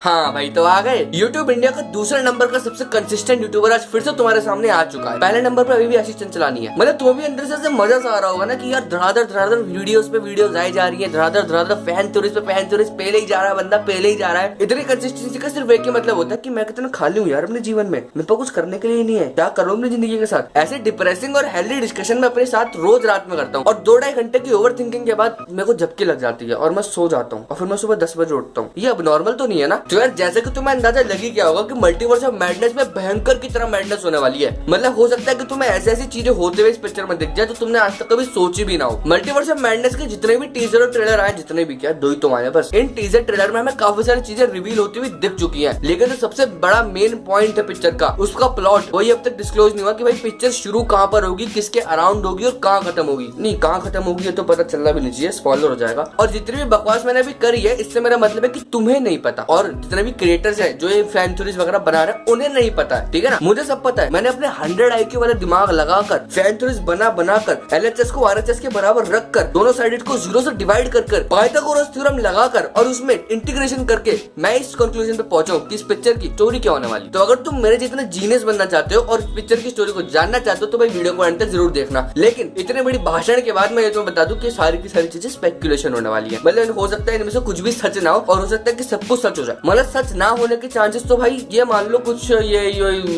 हाँ भाई, तो आ गए। यूट्यूब इंडिया का दूसरे नंबर का सबसे कंसिस्टेंट यूट्यूबर आज फिर से तुम्हारे सामने आ चुका है। पहले नंबर पर अभी भी आशीष चंचलानी है। मतलब तुम्हें भी अंदर से मजा सा आ रहा होगा ना कि यार धड़ाधड़ वीडियोस पे वीडियोस आई जा रही है, धड़ाधड़ फैन थ्योरीज पे फैन थ्योरीज, पहले ही जा रहा है बंदा, पहले ही जा रहा है। इतनी कंसिस्टेंसी का सिर्फ एक ही मतलब होता है कि मैं कितना खाली हूँ यार अपने जीवन में, मेरे पास कुछ करने के लिए नहीं है, क्या करूँ अपनी जिंदगी के साथ। ऐसे डिप्रेसिंग और हेल्दी डिस्कशन में अपने साथ रोज रात में करता हूँ और 2-2.5 घंटे की ओवर थिंकिंग के बाद मेरे को झपकी लग जाती है और मैं सो जाता हूँ और फिर मैं सुबह 10 बजे उठता हूँ। ये अब नॉर्मल तो नहीं है ना। तो यार जैसे कि तुम्हें अंदाजा लगी क्या होगा कि मल्टीवर्स ऑफ मैडनेस में भयंकर की तरह मैडनेस होने वाली है। मतलब हो सकता है कि तुम्हें ऐसी ऐसी चीजें होते हुए इस पिक्चर में दिख जाए तो तुमने आज तक कभी सोची भी ना हो। मल्टीवर्स ऑफ मैडनेस के जितने भी टीजर और ट्रेलर आए, जितने भी क्या 2 ही तो आए बस, इन टीजर ट्रेलर में हमें काफी सारी चीजें रिवील होती हुई दिख चुकी है। लेकिन जो सबसे बड़ा मेन पॉइंट है पिक्चर का, उसका प्लॉट वही अब तक डिस्क्लोज नहीं हुआ कि भाई पिक्चर शुरू कहाँ पर होगी, किसके अराउंड होगी और कहाँ खत्म होगी। नहीं, कहाँ खत्म होगी ये तो पता चलना भी नहीं चाहिए, स्पॉइलर हो जाएगा। और जितनी भी बकवास मैंने अभी करी है इससे मेरा मतलब है कि तुम्हें नहीं पता, और जितने भी क्रिएटर्स हैं जो ये फैन थ्योरीज वगैरह बना रहे हैं उन्हें नहीं पता है, ठीक है ना। मुझे सब पता है। मैंने अपने 100 IQ वाला दिमाग लगाकर फैन थ्योरीज बनाकर LHS को RHS के बराबर रखकर दोनों साइड को 0 से डिवाइड कर पाइथागोरस थ्योरम लगाकर और उसमें इंटीग्रेशन करके मैं इस कंक्लूजन पे पहुंचा हूं कि इस पिक्चर की स्टोरी क्या होने वाली। तो अगर तुम मेरे जितना जीनियस बनना चाहते हो और पिक्चर की स्टोरी को जानना चाहते हो तो भाई वीडियो को अंत तक जरूर देखना। लेकिन इतने बड़ी भाषण के बाद मैं ये तुम्हें बता दूं कि सारी की सारी चीजें स्पेकुलेशन होने वाली है। मतलब हो सकता है इनमें से कुछ भी सच ना हो और हो सकता है कि सब कुछ सच हो जाए। मतलब सच ना होने के चांसेस तो भाई ये मान लो कुछ ये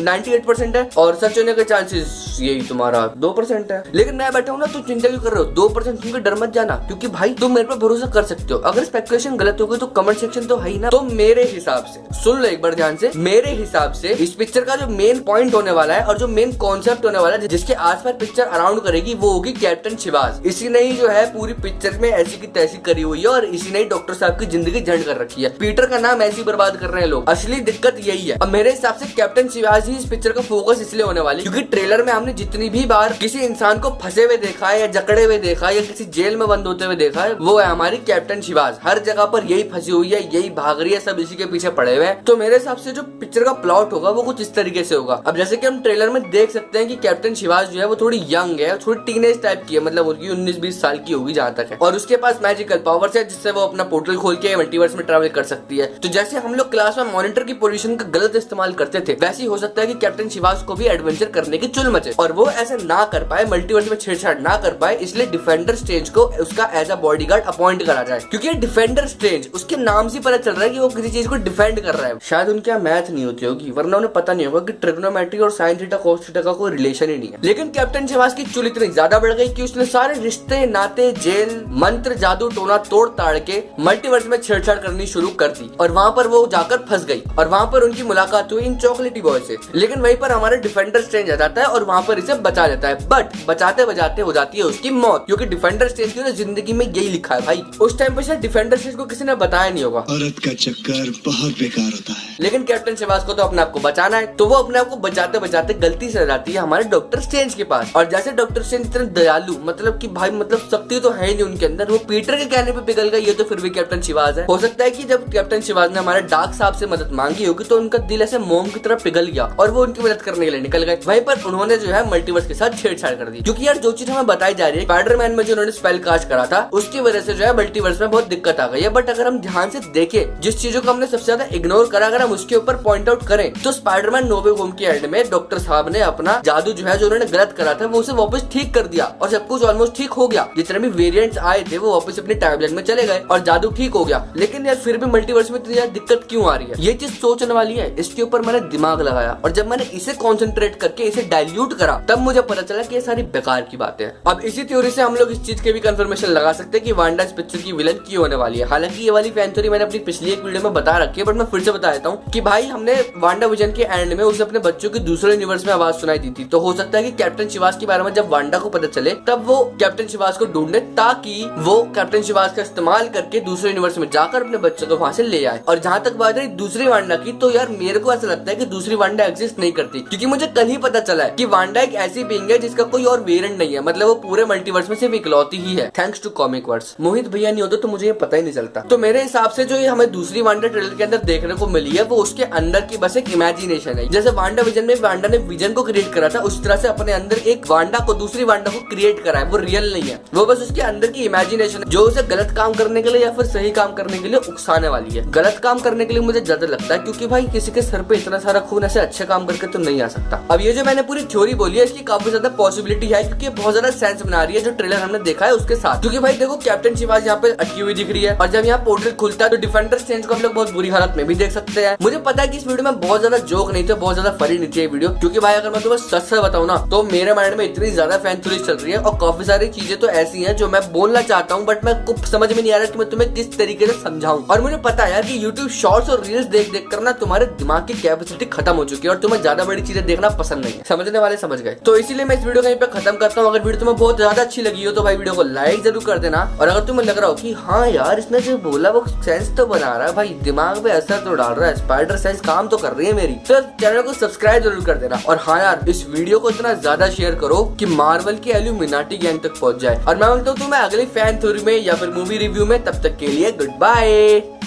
98% है और सच होने के चांसेस यही तुम्हारा 2% है। लेकिन मैं बैठा हूँ ना, तुम चिंता क्यों कर रहे हो? 2% तुमको डर मत जाना, क्योंकि भाई तुम मेरे पर भरोसा कर सकते हो। अगर स्पेकुलेशन गलत हो गई तो कमेंट सेक्शन तो है ही ना। तो मेरे हिसाब से सुन लो एक बार ध्यान से, मेरे हिसाब से इस पिक्चर का जो मेन पॉइंट होने वाला है और जो मेन कॉन्सेप्ट होने वाला है जिसके आसपास पिक्चर अराउंड करेगी वो होगी कैप्टन शिवाज। इसी ने ही जो है पूरी पिक्चर में ऐसी की तैसी करी हुई है और इसी ने ही डॉक्टर साहब की जिंदगी झंड कर रखी है। पीटर का नाम ऐसी बर्बाद कर रहे हैं लोग। असली दिक्कत यही है। अब मेरे हिसाब से कैप्टन शिवाज ही इस पिक्चर का फोकस इसलिए होने वाली क्योंकि ट्रेलर में हमने जितनी भी बार किसी इंसान को फंसे हुए देखा है या जकड़े हुए देखा है या किसी जेल में बंद होते हुए देखा है वो है हमारी कैप्टन शिवाज। हर जगह पर यही फंसी हुई है, यही भाग रही है, सब इसी के पीछे पड़े हुए हैं। तो मेरे हिसाब से जो पिक्चर का प्लॉट होगा वो कुछ इस तरीके से होगा। अब जैसे कि हम ट्रेलर में देख सकते हैं कि कैप्टन शिवाज जो है वो थोड़ी यंग है, थोड़ी टीनेज टाइप की है, मतलब उनकी 19-20 साल की होगी जहां तक है, और उसके पास मैजिकल पावर्स है जिससे वो अपना पोर्टल खोल के मल्टीवर्स में ट्रैवल कर सकती है। तो जैसे हम लोग क्लास में मॉनिटर की पोजीशन का गलत इस्तेमाल करते थे वैसे ही हो सकता है कि कैप्टन शिवाज को भी एडवेंचर करने की चुल मचे और वो ऐसे ना कर पाए, मल्टीवर्स में छेड़छाड़ ना कर पाए, इसलिए डिफेंडर स्ट्रेंज को उसका एज अ बॉडीगार्ड अपॉइंट करा जाए। क्योंकि डिफेंडर स्ट्रेंज उसके नाम से पता चल रहा है कि वो किसी चीज को डिफेंड कर रहा है। शायद उनके यहाँ मैथ नहीं होती होगी वरना उन्हें पता नहीं होगा कि ट्रिग्नोमेट्री और साइन थीटा कोस थीटा का कोई रिलेशन ही नहीं है। लेकिन कैप्टन शिवाज की चुल इतनी ज्यादा बढ़ गई कि उसने सारे रिश्ते नाते जेल मंत्र जादू टोना तोड़ ताड़ के मल्टीवर्स में छेड़छाड़ करनी शुरू कर दी और वहां पर वो जाकर फंस गई और वहां पर उनकी मुलाकात हुई इन चॉकलेटी बॉय से। लेकिन वहीं पर हमारे डिफेंडर स्ट्रेंज आ जाता है और वहां पर इसे बचा लेता है, बट बचाते बचाते हो जाती है उसकी मौत क्योंकि डिफेंडर स्ट्रेंज की जिंदगी में यही लिखा है भाई। उस टाइम पे शायद डिफेंडर स्ट्रेंज को किसी ने बताया नहीं होगा, औरत का चक्कर बहुत बेकार होता है। लेकिन कैप्टन शिवाज को तो अपने आप को बचाना है तो वो अपने आप को बचाते बचाते गलती से जाती है हमारे डॉक्टर स्ट्रेंज के पास। और जैसे डॉक्टर स्ट्रेंज इतने दयालु, मतलब कि भाई मतलब शक्ति तो है नहीं उनके अंदर, वो पीटर के कहने पे पिघल गई, ये तो फिर भी कैप्टन शिवाज है। हो सकता है कि जब कैप्टन शिवाज ने हमारे डार्क साहब से मदद मांगी होगी तो उनका दिल ऐसे मोम की तरह पिघल गया और वो उनकी मदद करने के लिए निकल गए। वहीं पर उन्होंने जो है मल्टीवर्स के साथ छेड़छाड़ कर दी क्योंकि यार जो चीज हमें बताई जा रही है स्पाइडरमैन में जो उन्होंने स्पेल कास्ट करा था उसकी वजह से जो है मल्टीवर्स में बहुत दिक्कत आ गई है। बट अगर हम ध्यान से देखें जिस चीजों को हमने सबसे ज्यादा इग्नोर करा, अगर हम उसके ऊपर पॉइंट आउट करें तो स्पाइडरमैन नो वे होम के एंड में डॉक्टर साहब ने अपना जादू जो है जो उन्होंने गलत करा था वो उसे वापस ठीक कर दिया और सब कुछ ऑलमोस्ट ठीक हो गया। जितने भी वेरिएंट्स आए थे वो वापस अपनी टाइमलाइन में चले गए और जादू ठीक हो गया। लेकिन यार फिर भी मल्टीवर्स में इतनी ज्यादा दिक्कत क्यों आ रही है, ये चीज सोचने वाली है। इसके ऊपर मैंने दिमाग लगाया और जब मैंने इसे कॉन्सेंट्रेट करके इसे डाइल्यूट करा तब मुझे पता चला कि ये सारी बेकार की बातें हैं। अब इसी थ्योरी से हम लोग इस चीज के भी कंफर्मेशन लगा सकते हैं कि वांडा इस पिक्चर की विलन क्यों होने वाली है। हालांकि ये वाली फैन थ्योरी मैंने अपनी पिछली एक वीडियो में बता रखी है बट मैं फिर से बता देता हूँ कि भाई हमने वांडा विजन के एंड में उसे अपने बच्चों की दूसरे यूनिवर्स में आवाज सुनाई दी थी। तो हो सकता है कि कैप्टन शिवाज के बारे में जब वांडा को पता चले तब वो कैप्टन शिवाज को ढूंढे ताकि वो कैप्टन शिवाज का इस्तेमाल करके दूसरे यूनिवर्स में जाकर अपने बच्चों को वहां से ले आए। और जहां तक बात रही दूसरी वांडा की तो यार मेरे को ऐसा लगता है कि दूसरी वांडा एग्जिस्ट नहीं करती क्योंकि मुझे कल ही पता चला है कि वांडा एक ऐसी बीइंग है जिसका कोई और वेरिएंट नहीं है, मतलब वो पूरे मल्टीवर्स में सिर्फ इकलौती ही है थैंक्स टू कॉमिक वर्ड्स। मोहित भैया नहीं होता तो मुझे ये पता ही नहीं चलता। तो मेरे हिसाब से जो ये हमें दूसरी वांडा ट्रेलर के अंदर देखने को मिली है वो उसके अंदर की बस एक इमेजिनेशन है। जैसे वांडा विजन में वांडा ने विजन को क्रिएट करा था उस तरह से अपने अंदर एक वांडा को दूसरी वांडा को क्रिएट करा है। वो रियल नहीं है, वो बस उसके अंदर की इमेजिनेशन है जो उसे गलत काम करने के लिए या फिर सही काम करने के लिए उकसाने वाली है। गलत काम काम करने के लिए मुझे ज्यादा लगता है, क्योंकि भाई किसी के सर पे इतना सारा खून ऐसे अच्छे काम करके तो नहीं आ सकता। अब ये जो मैंने पूरी थ्योरी बोली है इसकी काफी ज्यादा पॉसिबिलिटी है, क्योंकि बहुत ज्यादा सेंस बना रही है जो ट्रेलर हमने देखा है उसके साथ। क्योंकि भाई देखो कैप्टन शिवाजी यहाँ पे अटकी हुई दिख रही है, और जब यहाँ पोर्टल खुलता है तो डिफेंडर स्ट्रेंज को हम लोग बहुत बुरी हालत में भी देख सकते हैं। मुझे पता है कि इस वीडियो में बहुत ज्यादा जोक नहीं थे, बहुत ज्यादा फनी नहीं थी ये वीडियो, क्योंकि भाई अगर मैं तुम्हें सच से बताऊं ना तो मेरे माइंड में इतनी ज्यादा फैन थ्योरी चल रही है और काफी सारी चीजें तो ऐसी हैं जो मैं बोलना चाहता हूँ, बट मैं कुछ समझ में नहीं आ रहा कि मैं तुम्हें किस तरीके से समझाऊं। और मुझे पता है यार कि YouTube शॉर्ट्स और रील्स देख देख कर ना तुम्हारे दिमाग की कैपेसिटी खत्म हो चुकी है और तुम्हें ज्यादा बड़ी चीजें देखना पसंद नहीं है। समझने वाले समझ गए। तो इसीलिए मैं इस वीडियो को यहीं पे खत्म करता हूँ। अगर वीडियो तुम्हें बहुत ज्यादा अच्छी लगी हो तो भाई वीडियो को लाइक जरूर कर देना, और अगर तुम्हें लग रहा हो कि हाँ यार इसने जो बोला वो सेंस तो बना रहा है, भाई दिमाग पे असर तो डाल रहा है, स्पाइडर सेंस काम तो कर रही है मेरी, तो चैनल को सब्सक्राइब जरूर कर देना। और हाँ यार इस वीडियो को इतना ज्यादा शेयर करो कि मार्वल की इल्यूमिनाटी गैंग तक पहुंच जाए। और मैं बोलता हूँ तुम्हें अगली फैन थ्योरी में या फिर मूवी रिव्यू में, तब तक के लिए गुड बाय।